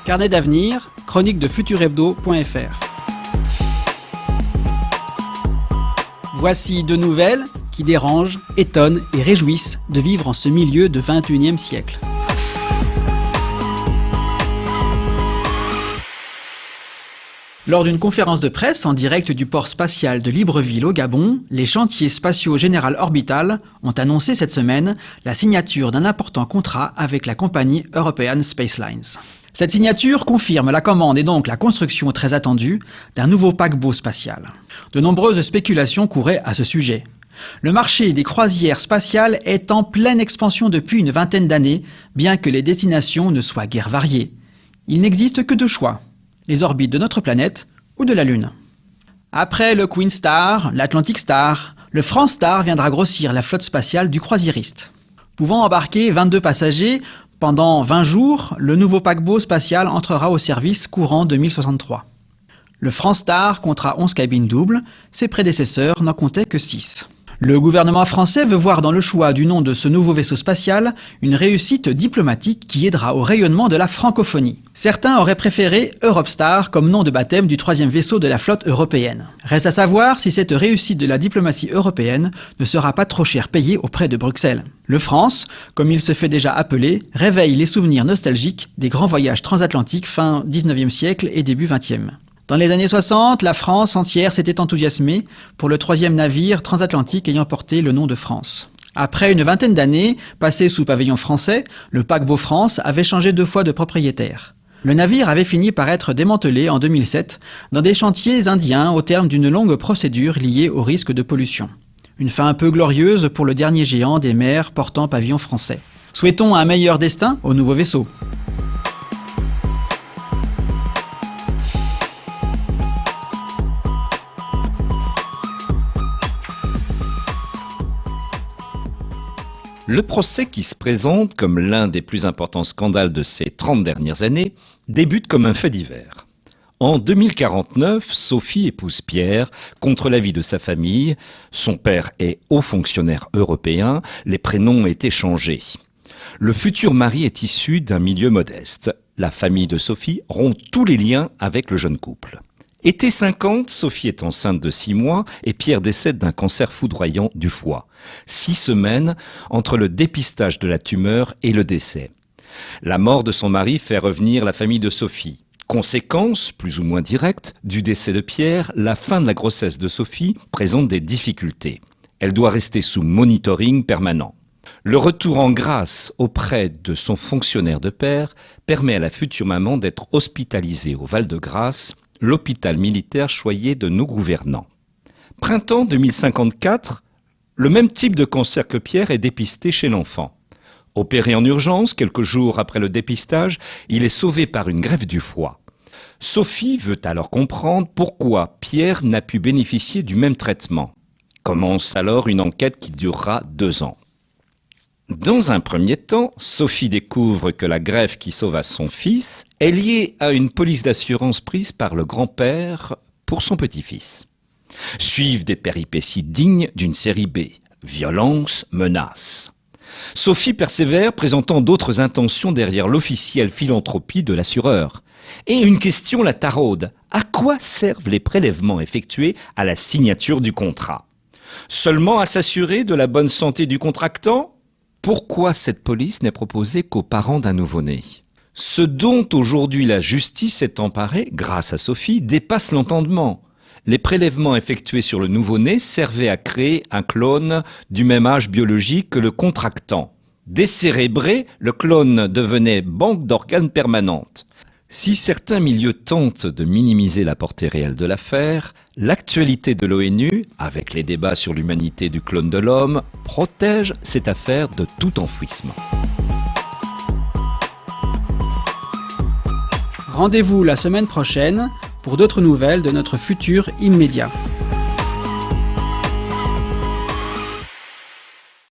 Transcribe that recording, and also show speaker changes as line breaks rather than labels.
Carnet d'avenir, chronique de futurhebdo.fr. Voici 2 nouvelles qui dérangent, étonnent et réjouissent de vivre en ce milieu de 21e siècle. Lors d'une conférence de presse en direct du port spatial de Libreville au Gabon, les chantiers spatiaux General Orbital ont annoncé cette semaine la signature d'un important contrat avec la compagnie European Space Lines. Cette signature confirme la commande et donc la construction très attendue d'un nouveau paquebot spatial. De nombreuses spéculations couraient à ce sujet. Le marché des croisières spatiales est en pleine expansion depuis une vingtaine d'années, bien que les destinations ne soient guère variées. Il n'existe que 2 choix. Les orbites de notre planète ou de la Lune. Après le Queen Star, l'Atlantic Star, le France Star viendra grossir la flotte spatiale du croisiériste. Pouvant embarquer 22 passagers, pendant 20 jours, le nouveau paquebot spatial entrera au service courant 2063. Le France Star comptera 11 cabines doubles, ses prédécesseurs n'en comptaient que 6. Le gouvernement français veut voir dans le choix du nom de ce nouveau vaisseau spatial une réussite diplomatique qui aidera au rayonnement de la francophonie. Certains auraient préféré Europstar comme nom de baptême du 3e vaisseau de la flotte européenne. Reste à savoir si cette réussite de la diplomatie européenne ne sera pas trop cher payée auprès de Bruxelles. Le France, comme il se fait déjà appeler, réveille les souvenirs nostalgiques des grands voyages transatlantiques fin 19e siècle et début 20e. Dans les années 60, la France entière s'était enthousiasmée pour le 3e navire transatlantique ayant porté le nom de France. Après une vingtaine d'années passées sous pavillon français, le paquebot France avait changé 2 fois de propriétaire. Le navire avait fini par être démantelé en 2007 dans des chantiers indiens au terme d'une longue procédure liée au risque de pollution. Une fin un peu glorieuse pour le dernier géant des mers portant pavillon français. Souhaitons un meilleur destin au nouveau vaisseau.
Le procès qui se présente comme l'un des plus importants scandales de ces 30 dernières années débute comme un fait divers. En 2049, Sophie épouse Pierre contre l'avis de sa famille. Son père est haut fonctionnaire européen, les prénoms ont été changés. Le futur mari est issu d'un milieu modeste. La famille de Sophie rompt tous les liens avec le jeune couple. Été 50, Sophie est enceinte de 6 mois et Pierre décède d'un cancer foudroyant du foie. 6 semaines entre le dépistage de la tumeur et le décès. La mort de son mari fait revenir la famille de Sophie. Conséquence, plus ou moins directe, du décès de Pierre, la fin de la grossesse de Sophie présente des difficultés. Elle doit rester sous monitoring permanent. Le retour en grâce auprès de son fonctionnaire de père permet à la future maman d'être hospitalisée au Val-de-Grâce, l'hôpital militaire choyé de nos gouvernants. Printemps 2054, le même type de cancer que Pierre est dépisté chez l'enfant. Opéré en urgence, quelques jours après le dépistage, il est sauvé par une greffe du foie. Sophie veut alors comprendre pourquoi Pierre n'a pu bénéficier du même traitement. Commence alors une enquête qui durera 2 ans. Dans un premier temps, Sophie découvre que la greffe qui sauva son fils est liée à une police d'assurance prise par le grand-père pour son petit-fils. Suivent des péripéties dignes d'une série B. Violence, menaces. Sophie persévère, présentant d'autres intentions derrière l'officielle philanthropie de l'assureur. Et une question la taraude. À quoi servent les prélèvements effectués à la signature du contrat? Seulement à s'assurer de la bonne santé du contractant? Pourquoi cette police n'est proposée qu'aux parents d'un nouveau-né? Ce dont aujourd'hui la justice est emparée, grâce à Sophie, dépasse l'entendement. Les prélèvements effectués sur le nouveau-né servaient à créer un clone du même âge biologique que le contractant. Décérébré, le clone devenait banque d'organes permanente. Si certains milieux tentent de minimiser la portée réelle de l'affaire, l'actualité de l'ONU, avec les débats sur l'humanité du clone de l'homme, protège cette affaire de tout enfouissement.
Rendez-vous la semaine prochaine pour d'autres nouvelles de notre futur immédiat.